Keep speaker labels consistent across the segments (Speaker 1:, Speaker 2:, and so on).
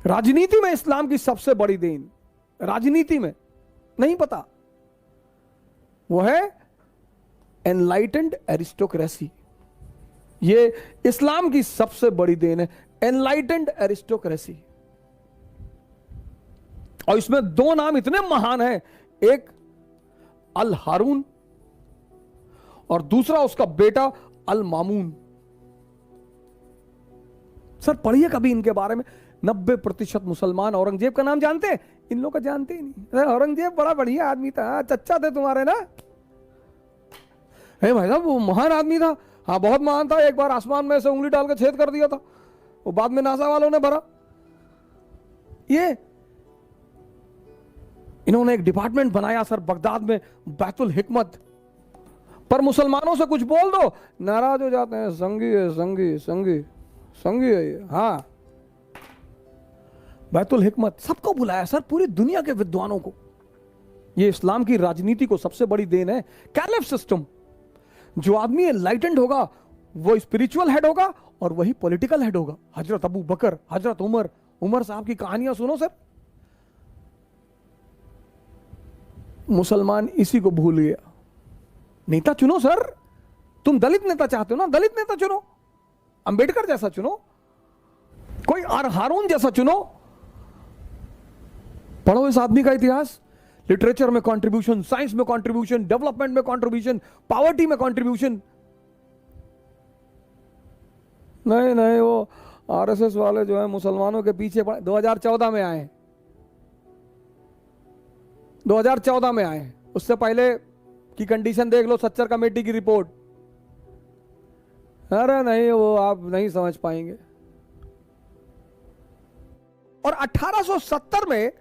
Speaker 1: राजनीति में इस्लाम की सबसे बड़ी देन, राजनीति में नहीं पता, वो है एनलाइटेंड एरिस्टोक्रेसी। ये इस्लाम की सबसे बड़ी देन है, एनलाइटेंड एरिस्टोक्रेसी। और इसमें दो नाम इतने महान हैं, एक अल हारून और दूसरा उसका बेटा अल मामून। सर पढ़िए कभी इनके बारे में। 90% मुसलमान औरंगजेब का नाम जानते हैं, इन लोग का जानते ही नहीं। औरंगजेब बड़ा बढ़िया आदमी था, चच्चा थे तुम्हारे ना, है भाई साहब, वो महान आदमी था। हाँ बहुत महान था, एक बार आसमान में से उंगली डाल के छेद कर दिया था, वो बाद में नासा वालों ने भरा। ये इन्होंने एक डिपार्टमेंट बनाया सर बगदाद में, बैतुल हिकमत, पर मुसलमानों से कुछ बोल दो नाराज हो जाते हैं, संगी है, संगी संगी संगी है ये। हाँ बैतुल हिकमत, सबको बुलाया सर, पूरी दुनिया के विद्वानों को। ये इस्लाम की राजनीति को सबसे बड़ी देन है। कैलिफ सिस्टम, जो आदमी एनलाइटेंड होगा वो स्पिरिचुअल हेड होगा और वही पॉलिटिकल हेड होगा। हजरत अबू बकर, हजरत उमर, उमर साहब की कहानियां सुनो सर। मुसलमान इसी को भूल गया। नेता चुनो सर, तुम दलित नेता चाहते हो ना, दलित नेता चुनो, अंबेडकर जैसा चुनो, कोई हारून जैसा चुनो। पढ़ो इस आदमी का इतिहास, लिटरेचर में कंट्रीब्यूशन, साइंस में कंट्रीब्यूशन, डेवलपमेंट में कंट्रीब्यूशन, पॉवर्टी में कंट्रीब्यूशन। नहीं नहीं, वो आरएसएस वाले जो है मुसलमानों के पीछे 2014 में आए, 2014 में आए। उससे पहले की कंडीशन देख लो, सच्चर कमेटी की रिपोर्ट। अरे नहीं, वो आप नहीं समझ पाएंगे। और 1870 में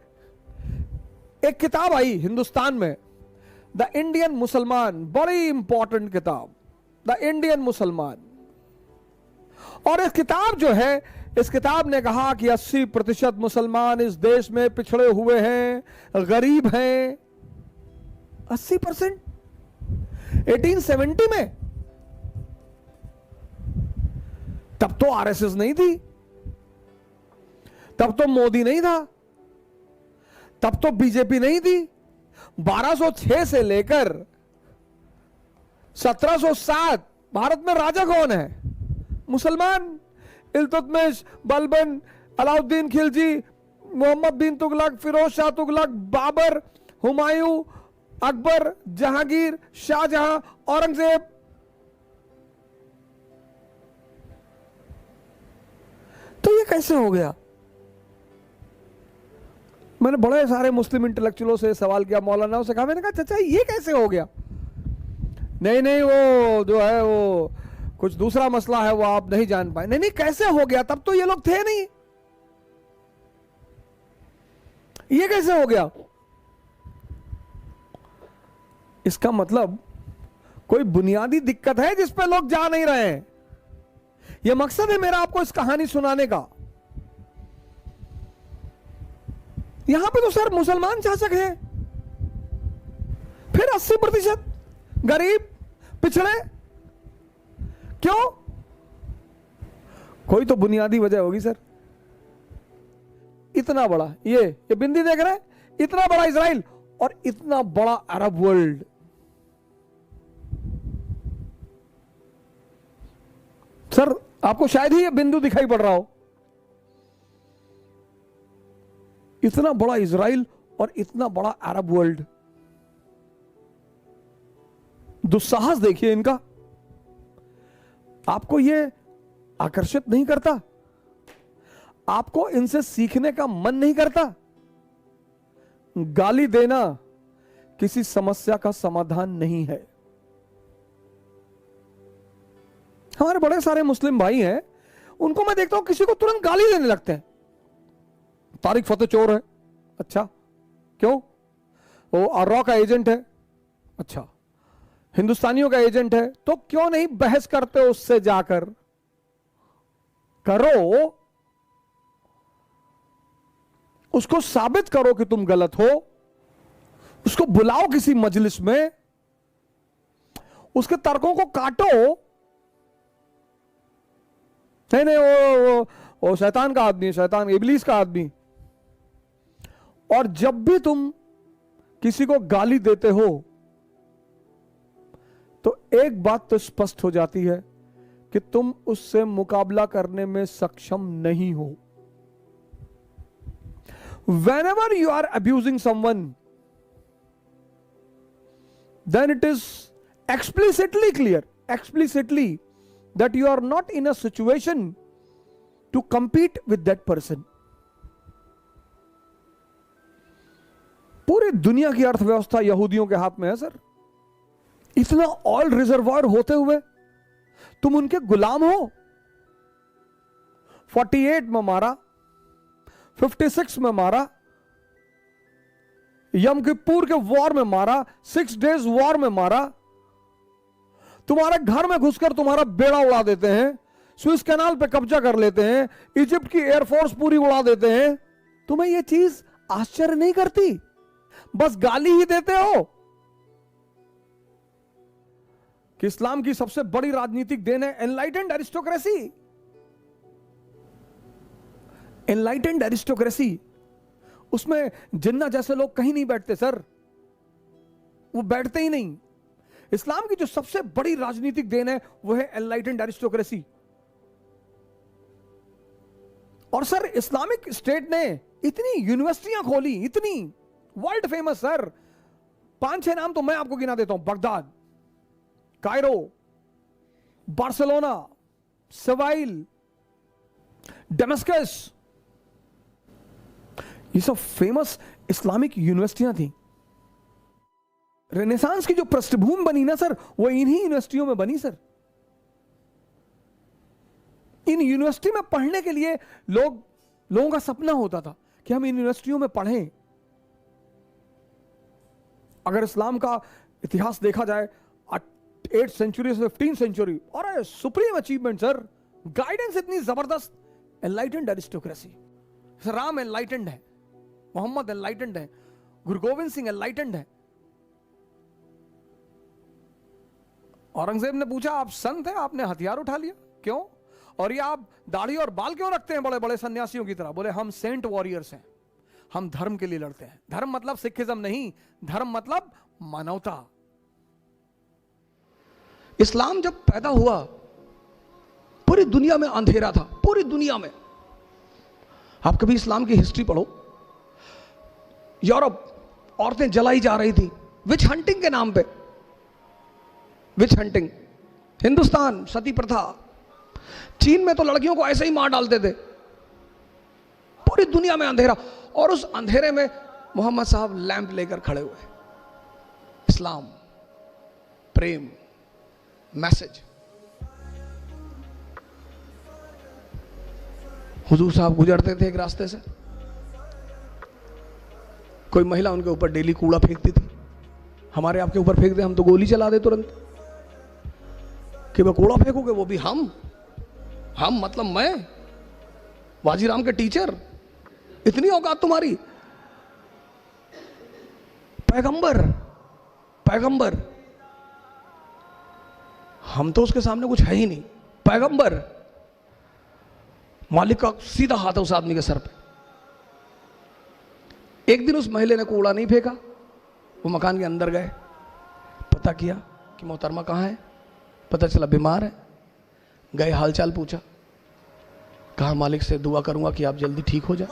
Speaker 1: एक किताब आई हिंदुस्तान में, द इंडियन मुसलमान, बड़ी इंपॉर्टेंट किताब, द इंडियन मुसलमान। और इस किताब जो है, इस किताब ने कहा कि 80% मुसलमान इस देश में पिछड़े हुए हैं, गरीब हैं। 80%? 1870 में तब तो आरएसएस नहीं थी, तब तो मोदी नहीं था, तब तो बीजेपी नहीं थी। 1206 से लेकर 1707 भारत में राजा कौन है? मुसलमान। इल्तुतमिश, बलबन, अलाउद्दीन खिलजी, मोहम्मद बिन तुगलक, फिरोज शाह तुगलक, बाबर, हुमायूं, अकबर, जहांगीर, शाहजहां, औरंगजेब। तो ये कैसे हो गया? मैंने बड़े सारे मुस्लिम इंटेलेक्चुअलों से सवाल किया, मौलानाओं से कहा, मैंने कहा चाचा ये कैसे हो गया? नहीं नहीं, वो जो है वो कुछ दूसरा मसला है, वो आप नहीं जान पाए। नहीं नहीं, कैसे हो गया? तब तो ये लोग थे नहीं, ये कैसे हो गया? इसका मतलब कोई बुनियादी दिक्कत है जिस पे लोग जा नहीं रहे हैं। यह मकसद है मेरा आपको इस कहानी सुनाने का। यहां पे तो सर मुसलमान शासक हैं, फिर 80% गरीब पिछड़े, क्यों? कोई तो बुनियादी वजह होगी सर। इतना बड़ा ये बिंदी देख रहे हैं, इतना बड़ा इजराइल और इतना बड़ा अरब वर्ल्ड, सर आपको शायद ही ये बिंदु दिखाई पड़ रहा हो। इतना बड़ा इजराइल और इतना बड़ा अरब वर्ल्ड, दुस्साहस देखिए इनका। आपको ये आकर्षित नहीं करता? आपको इनसे सीखने का मन नहीं करता? गाली देना किसी समस्या का समाधान नहीं है। हमारे बड़े सारे मुस्लिम भाई हैं, उनको मैं देखता हूं किसी को तुरंत गाली देने लगते हैं। तारिक फतेह चोर है, अच्छा क्यों? वो आर्रा का एजेंट है, अच्छा हिंदुस्तानियों का एजेंट है, तो क्यों नहीं बहस करते हो उससे जाकर? करो, उसको साबित करो कि तुम गलत हो, उसको बुलाओ किसी मजलिस में, उसके तर्कों को काटो। नहीं नहीं, वो शैतान का आदमी है, शैतान इबलीस का आदमी। और जब भी तुम किसी को गाली देते हो तो एक बात तो स्पष्ट हो जाती है कि तुम उससे मुकाबला करने में सक्षम नहीं हो। Whenever you are abusing someone, then it is explicitly clear, that you are not in a situation to compete with that person. पूरी दुनिया की अर्थव्यवस्था यहूदियों के हाथ में है सर। इतना ऑयल रिजर्वायर होते हुए तुम उनके गुलाम हो। 48 में मारा, 56 में मारा, यम किप्पुर के वॉर में मारा, 6 डेज वॉर में मारा, तुम्हारे घर में घुसकर तुम्हारा बेड़ा उड़ा देते हैं, स्विस कैनाल पे कब्जा कर लेते हैं, इजिप्ट की एयरफोर्स पूरी उड़ा देते हैं। तुम्हें यह चीज आश्चर्य नहीं करती? बस गाली ही देते हो कि इस्लाम की सबसे बड़ी राजनीतिक देन है एनलाइटेंड एरिस्टोक्रेसी। एनलाइटेंड एरिस्टोक्रेसी, उसमें जिन्ना जैसे लोग कहीं नहीं बैठते सर, वो बैठते ही नहीं। इस्लाम की जो सबसे बड़ी राजनीतिक देन है वो है एनलाइटेंड एरिस्टोक्रेसी। और सर इस्लामिक स्टेट ने इतनी यूनिवर्सिटियां खोली, इतनी वर्ल्ड फेमस सर, 5-6 नाम तो मैं आपको गिना देता हूं। Baghdad, Cairo, Barcelona, Seville, Damascus, ये सब फेमस इस्लामिक यूनिवर्सिटियां थी। रेनेसांस की जो पृष्ठभूमि बनी ना सर, वो इन्हीं यूनिवर्सिटियों में बनी सर। इन यूनिवर्सिटी में पढ़ने के लिए लोगों का सपना होता था कि हम इन यूनिवर्सिटियों में पढ़ें। अगर इस्लाम का इतिहास देखा जाए, 8th सेंचुरी से 15th सेंचुरी, और सुप्रीम अचीवमेंट सर, गाइडेंस इतनी जबरदस्त, एनलाइटेंड एरिस्टोक्रेसी। राम एनलाइटेंड है, मोहम्मद एनलाइटेंड है, गुरु गोविंद सिंह एनलाइटेंड है। औरंगजेब ने पूछा आप संत हैं, आपने हथियार उठा लिया, क्यों? और ये आप दाढ़ी और बाल क्यों रखते हैं बड़े बड़े सन्यासियों की तरह? बोले हम सेंट वॉरियर्स हैं, हम धर्म के लिए लड़ते हैं। धर्म मतलब सिखिज्म नहीं, धर्म मतलब मानवता। इस्लाम जब पैदा हुआ पूरी दुनिया में अंधेरा था, पूरी दुनिया में। आप कभी इस्लाम की हिस्ट्री पढ़ो, यूरोप औरतें जलाई जा रही थी विच हंटिंग के नाम पे, विच हंटिंग। हिंदुस्तान सती प्रथा, चीन में तो लड़कियों को ऐसे ही मार डालते थे। पूरी दुनिया में अंधेरा, और उस अंधेरे में मोहम्मद साहब लैंप लेकर खड़े हुए। इस्लाम, प्रेम, मैसेज। हुजूर साहब गुजरते थे एक रास्ते से, कोई महिला उनके ऊपर डेली कूड़ा फेंकती थी। हमारे आपके ऊपर फेंक दे, हम तो गोली चला दे तुरंत कि वह कूड़ा फेंकोगे, वो भी हम मतलब मैं, वाजीराम के टीचर, इतनी औकात तुम्हारी? पैगंबर, पैगंबर, हम तो उसके सामने कुछ है ही नहीं। पैगंबर, मालिक का सीधा हाथ है उस आदमी के सर पे। एक दिन उस महिला ने कूड़ा नहीं फेंका, वो मकान के अंदर गए, पता किया कि मोहतरमा कहाँ है, पता चला बीमार है। गए, हालचाल पूछा, कहा मालिक से दुआ करूंगा कि आप जल्दी ठीक हो जाए।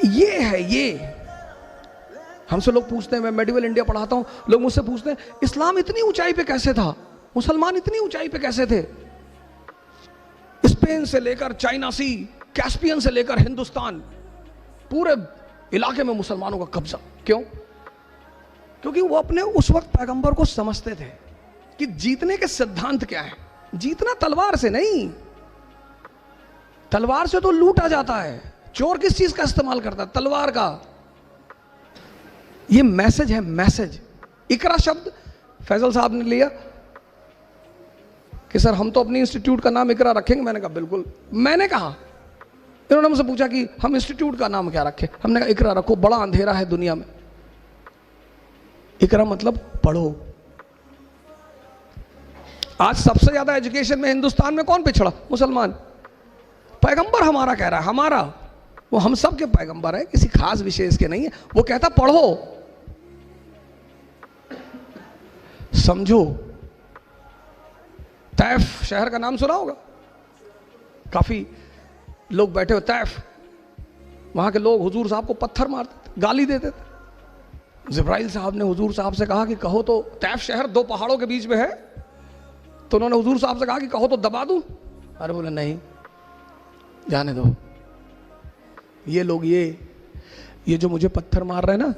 Speaker 1: ये है, ये हमसे लोग पूछते हैं, मैं मेडिवल इंडिया पढ़ाता हूं, लोग मुझसे पूछते हैं इस्लाम इतनी ऊंचाई पे कैसे था, मुसलमान इतनी ऊंचाई पे कैसे थे? स्पेन से लेकर चाइना सी, कैस्पियन से लेकर हिंदुस्तान, पूरे इलाके में मुसलमानों का कब्जा। क्यों? क्योंकि वो अपने उस वक्त पैगंबर को समझते थे कि जीतने के सिद्धांत क्या है। जीतना तलवार से नहीं, तलवार से तो लूटा जाता है। चोर किस चीज का इस्तेमाल करता है? तलवार का। ये मैसेज है, मैसेज। इकरा शब्द फैजल साहब ने लिया कि सर हम तो अपनी इंस्टीट्यूट का नाम इकरा रखेंगे। मैंने कहा बिल्कुल। मैंने कहा, इन्होंने मुझसे पूछा कि हम इंस्टीट्यूट का नाम क्या रखें, हमने कहा इकरा रखो, बड़ा अंधेरा है दुनिया में। इकरा मतलब पढ़ो। आज सबसे ज्यादा एजुकेशन में हिंदुस्तान में कौन पिछड़ा? मुसलमान। पैगंबर हमारा कह रहा है, हमारा, वो हम सब के पैगंबर है, किसी खास विशेष के नहीं है। वो कहता पढ़ो, समझो। तैफ शहर का नाम सुना होगा, काफी लोग बैठे हो तैफ, वहां के लोग हुजूर साहब को पत्थर मारते थे, गाली देते थे। जिब्राइल साहब ने हुजूर साहब से कहा कि कहो तो, तैफ शहर 2 पहाड़ों के बीच में है, तो उन्होंने हुजूर साहब से कहा कि कहो तो दबा दूं। अरे बोले नहीं, जाने दो, ये लोग ये जो मुझे पत्थर मार रहे हैं ना,